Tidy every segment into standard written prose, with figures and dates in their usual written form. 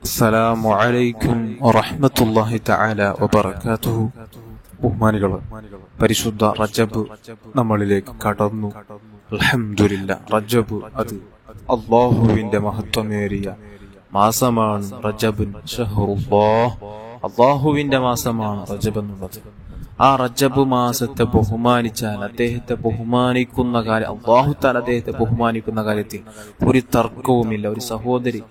അസ്സലാമു അലൈക്കും വറഹ്മത്തുള്ളാഹി തആല വബറകാതുഹു. ബഹുമാനികളെ, പരിശുദ്ധ റജബ് നമ്മളിലേക്ക് കടന്നു. അൽഹംദുലില്ലാഹ്. റജബ് അത് അല്ലാഹുവിന്റെ മഹത്വമേറിയ മാസമാണ്. റജബുൻ ശഹ്റുല്ലാഹ്, അല്ലാഹുവിന്റെ മാസമാണ് റജബ് എന്നുള്ളത്. ആ റജബ് മാസത്തെ ബഹുമാനിച്ചാൽ, അദ്ദേഹത്തെ ബഹുമാനിക്കുന്ന കാര്യം, അല്ലാഹു തആല അദ്ദേഹത്തെ ബഹുമാനിക്കുന്ന കാര്യത്തിൽ ഒരു തർക്കവുമില്ല. ഒരു സഹോദരി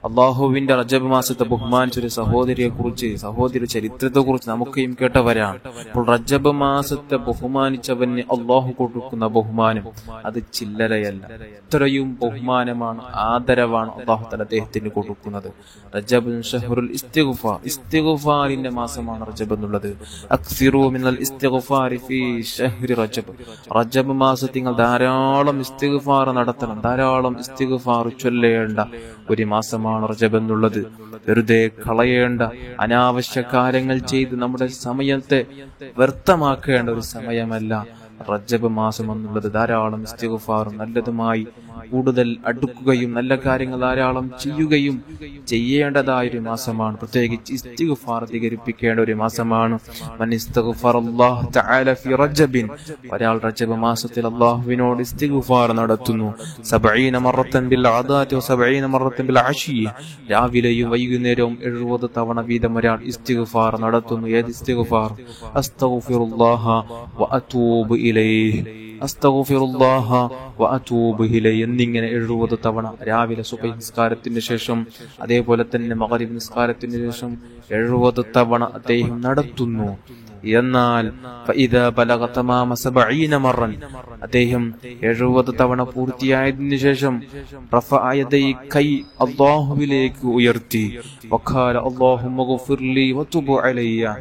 അല്ലാഹുവിന്റെ റജബ് മാസത്തെ ബഹുമാനിച്ച ഒരു സഹോദരി ചരിത്രത്തെ കുറിച്ച് നമുക്കും കേട്ടവരാണ്. അപ്പോൾ റജബ് മാസത്തെ ബഹുമാനിച്ചവന് അല്ലാഹു കൊടുക്കുന്ന ബഹുമാനം അത് ചില്ലറയല്ല. ഇത്രയും ബഹുമാനമാണ്, ആദരവാണ് അല്ലാഹു തആല അദ്ദേഹത്തിന് കൊടുക്കുന്നത്. റജബുൻ ശഹ്റുൽ ഇസ്തിഗ്ഫാർ, ഇസ്തിഗ്ഫാറിന്റെ മാസമാണ് റജബ് എന്നുള്ളത്. അക്സിറൂ മിനൽ ഇസ്തിഗ്ഫാരി ഫീ ശഹ്രി റജബ്. റജബ് മാസത്തിൽ ധാരാളം ഇസ്തിഗ്ഫാർ നടത്തണം, ധാരാളം ഇസ്തിഗ്ഫാർ ചൊല്ലേണ്ട ഒരു മാസമാണ് റജബ് എന്നുള്ളത്. വെറുതെ കളയേണ്ട, അനാവശ്യ കാര്യങ്ങൾ ചെയ്ത് നമ്മുടെ സമയത്തെ വ്യർത്ഥമാക്കേണ്ട ഒരു സമയമല്ല റജബ് മാസം എന്നുള്ളത്. ധാരാളം ഇസ്തിഗ്ഫാറും നല്ലതുമായി കൂടുതൽ അടുക്കുകയും നല്ല കാര്യങ്ങൾ ധാരാളം ചെയ്യുകയും ചെയ്യേണ്ടതായ ഒരു മാസമാണ്. പ്രത്യേകിച്ച് ഇസ്തിഗ്ഫാർ അധികരിപ്പിക്കേണ്ട ഒരു മാസമാണ്. മൻ ഇസ്തഗ്ഫറല്ലാഹു തആല ഫി റജബിൻ, ഒരാൾ റജബ് മാസത്തിൽ അല്ലാഹുവിനോട് ഇസ്തിഗ്ഫാർ നടത്തുന്നു. 70 മറത്തൻ ബിൽ അദാതി വ 70 മറത്തൻ ബിൽ അശി, രാവിലെയും വൈകുന്നേരവും 70 തവണ വീതം ഒരാൾ ഇസ്തിഗ്ഫാർ നടത്തുന്നു. ഏത് ഇസ്തിഗ്ഫാർ? അസ്തഗ്ഫിറുല്ലാഹ വ അതൂബു ഇലൈഹി, അസ്തഗ്ഫിറുല്ലാഹ വ അതൂബു ഇലൈഹി എന്നിങ്ങനെ 70 തവണ രാവിലെ സുബ്ഹി നിസ്കാരത്തിന് ശേഷം, അതേപോലെ തന്നെ മഗ്രിബ് നിസ്കാരത്തിന് ശേഷം 70 തവണ അദ്ദേഹം നടത്തുന്നു. എന്നാൽ ഫഇദാ ബലഗ തമാമ 70 മറൻ, അദ്ദേഹം 70 തവണ പൂർത്തിയായതിനു ശേഷം റഫഅ യദൈ, കൈ അല്ലാഹുവിലേക്ക് ഉയർത്തി, വഖാല അല്ലാഹുമ്മ ഗ്ഫിർലി വതുബ് അലയ്യ,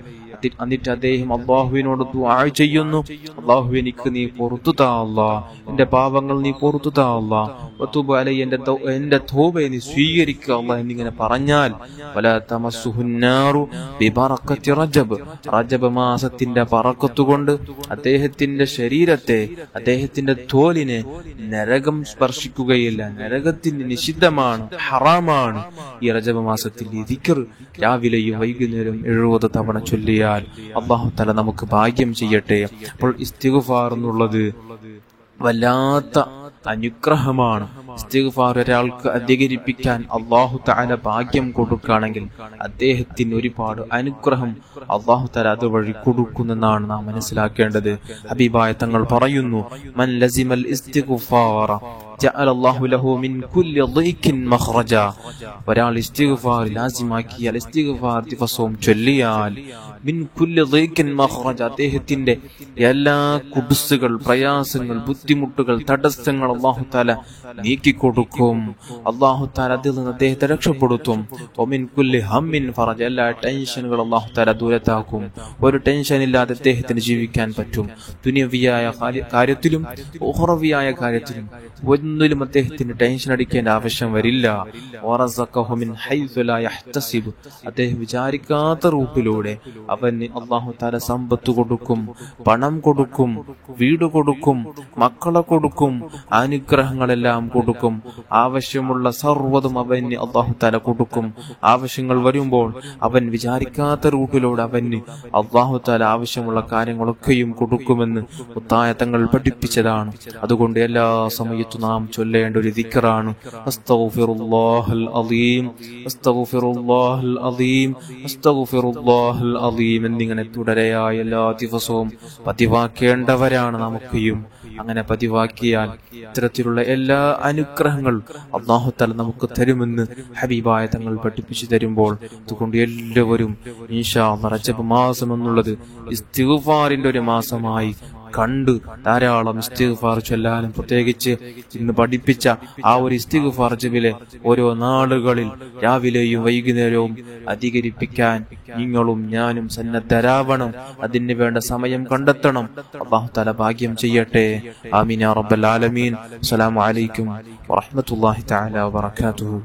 എന്നിട്ട് അദ്ദേഹം അല്ലാഹുവിനോട് ദുആ ചെയ്യുന്നു. അല്ലാഹു എനിക്ക് നീ പുറത്തു താ അല്ലാഹ്, എന്റെ പാപങ്ങൾ നീ പുറത്തു താ അല്ലാഹ്, വതുബ് അലയ്യ, എന്റെ തൗബയെ നീ സ്വീകരിക്കുക അല്ലാഹ് എന്നിങ്ങനെ പറഞ്ഞാൽ വലാ തമസ്സുഹുന്നാറു ബിബറകത്തി റജബ്, റജബ് മാസത്തിന്റെ ബറക്കത്ത് കൊണ്ട് അദ്ദേഹത്തിന്റെ ശരീരത്തെ, അദ്ദേഹത്തിന്റെ തോലിനെ നരകം സ്പർശിക്കുകയില്ല. നരകത്തിന് നിഷിദ്ധമാണ്, ഹറാമാണ് ഈ റജബ് മാസത്തിൽ ഈ ദിക്ർ രാവിലെയും വൈകുന്നേരം 70 തവണ ചൊല്ലിയാൽ അല്ലാഹു തആല നമുക്ക് ഭാഗ്യം ചെയ്യട്ടെ. അപ്പോൾ ഇസ്തിഗ്ഫാർ എന്നുള്ളത് വല്ലാത്ത അനുഗ്രഹമാണ്. ഇസ്തിഗ്ഫാർ ഒരാൾക്ക് അധികരിപ്പിക്കാൻ അല്ലാഹു തആല ഭാഗ്യം കൊടുക്കുകയാണെങ്കിൽ അദ്ദേഹത്തിന് ഒരുപാട് അനുഗ്രഹം അല്ലാഹു തആല അതുവഴി കൊടുക്കുന്നെന്നാണ് നാം മനസ്സിലാക്കേണ്ടത്. ഹബീബായ തങ്ങൾ പറയുന്നു, മൻ ലസിമൽ ഇസ്തിഗ്ഫാറ ജഅലല്ലാഹു ലഹു മിൻ കുല്ലി ളീഖിൻ മഖ്റജ, ഒരാൾ ഇസ്തിഗ്ഫാർ ലാസിമാക്കിയാൽ, ഇസ്തിഗ്ഫാർ ദിവസവും ചൊല്ലിയാൽ, മിൻ കുല്ലി ളീഖിൻ മഖ്റജ, അദ്ദേഹത്തിന്റെ എല്ലാ കുടുസുകൾ, പ്രയാസങ്ങൾ, ബുദ്ധിമുട്ടുകൾ, തടസ്സങ്ങൾ അല്ലാഹു തആല നീക്കിക്കൊടുക്കും. അല്ലാഹു തആല അതിൽ നിന്ന് അദ്ദേഹത്തെ രക്ഷപ്പെടുത്തും. വമിൻ കുല്ലി ഹമ്മിൻ ഫറജ, എല്ലാ ടെൻഷനുകൾ അല്ലാഹു തആല ദൂരത്താക്കും. ഒരു ടെൻഷൻ ഇല്ലാതെ അദ്ദേഹത്തിന് ജീവിക്കാൻ പറ്റും. ദുനിയവിയായ കാര്യത്തിലും ഉഖറവിയായ കാര്യത്തിലും ഒന്നിലും അദ്ദേഹത്തിന് ടെൻഷൻ അടിക്കേണ്ട ആവശ്യം വരില്ല. വറസഖഹു മിൻ ഹൈസു ലാ യഹ്തസിബ്, അദ്ദേഹം വിചാരിക്കാത്ത റൂട്ടിലൂടെ അവന് അല്ലാഹു തആല സമ്പത്ത് കൊടുക്കും, പണം കൊടുക്കും, വീട് കൊടുക്കും, മക്കളെ കൊടുക്കും, അനുഗ്രഹങ്ങളെല്ലാം കൊടുക്കും. ആവശ്യമുള്ള സർവ്വതും അവന് അല്ലാഹു തആല കൊടുക്കും. ആവശ്യങ്ങൾ വരുമ്പോൾ അവൻ വിചാരിക്കാത്ത റൂട്ടിലൂടെ അവന് അല്ലാഹു തആല ആവശ്യമുള്ള കാര്യങ്ങളൊക്കെയും കൊടുക്കുമെന്ന് മുത്തായ തങ്ങൾ പഠിപ്പിച്ചതാണ്. അതുകൊണ്ട് എല്ലാ സമയത്തും നാം ചൊല്ലേണ്ട ഒരു ദിക്റാണ് അസ്തഗ്ഫിറുല്ലാഹൽ അലീം, അസ്തഗ്ഫിറുല്ലാഹൽ അലീം, അസ്തഗ്ഫിറുല്ലാഹൽ അലീം എന്നിങ്ങനെ തുടരെയായ എല്ലാ ദിവസവും പതിവാക്കേണ്ടവരാണ് നമുക്കെയും. അങ്ങനെ പതിവാക്കിയാൽ ഇത്തരത്തിലുള്ള എല്ലാ അനുഗ്രഹങ്ങൾ അല്ലാഹു തആല നമുക്ക് തരുമെന്ന് ഹബീബായ തങ്ങൾ പഠിപ്പിച്ചു തരുമ്പോൾ, അതുകൊണ്ട് എല്ലാവരും ഇൻഷാ അല്ലാഹ് റജബ് മാസം എന്നുള്ളത് ഇസ്തിഗ്ഫാറിന്റെ ഒരു മാസമായി കണ്ട് ധാരാളം ഇസ്തിഗ്ഫാർ ചൊല്ലാനും, പ്രത്യേകിച്ച് ഇന്ന് പഠിപ്പിച്ച ആ ഒരു ഇസ്തിഗ്ഫാർ റജബിലെ ഓരോ നാളുകളിൽ രാവിലെയും വൈകുന്നേരവും അധികരിപ്പിക്കാൻ നിങ്ങളും ഞാനും സന്നദ്ധരാവണം. അതിന് വേണ്ട സമയം കണ്ടെത്തണം. അല്ലാഹു തആല ഭാഗ്യം ചെയ്യട്ടെ. ആമീൻ യാ റബ്ബൽ ആലമീൻ. അസ്സലാമു അലൈക്കും വറഹ്മത്തുള്ളാഹി തആല വബറകാതുഹു.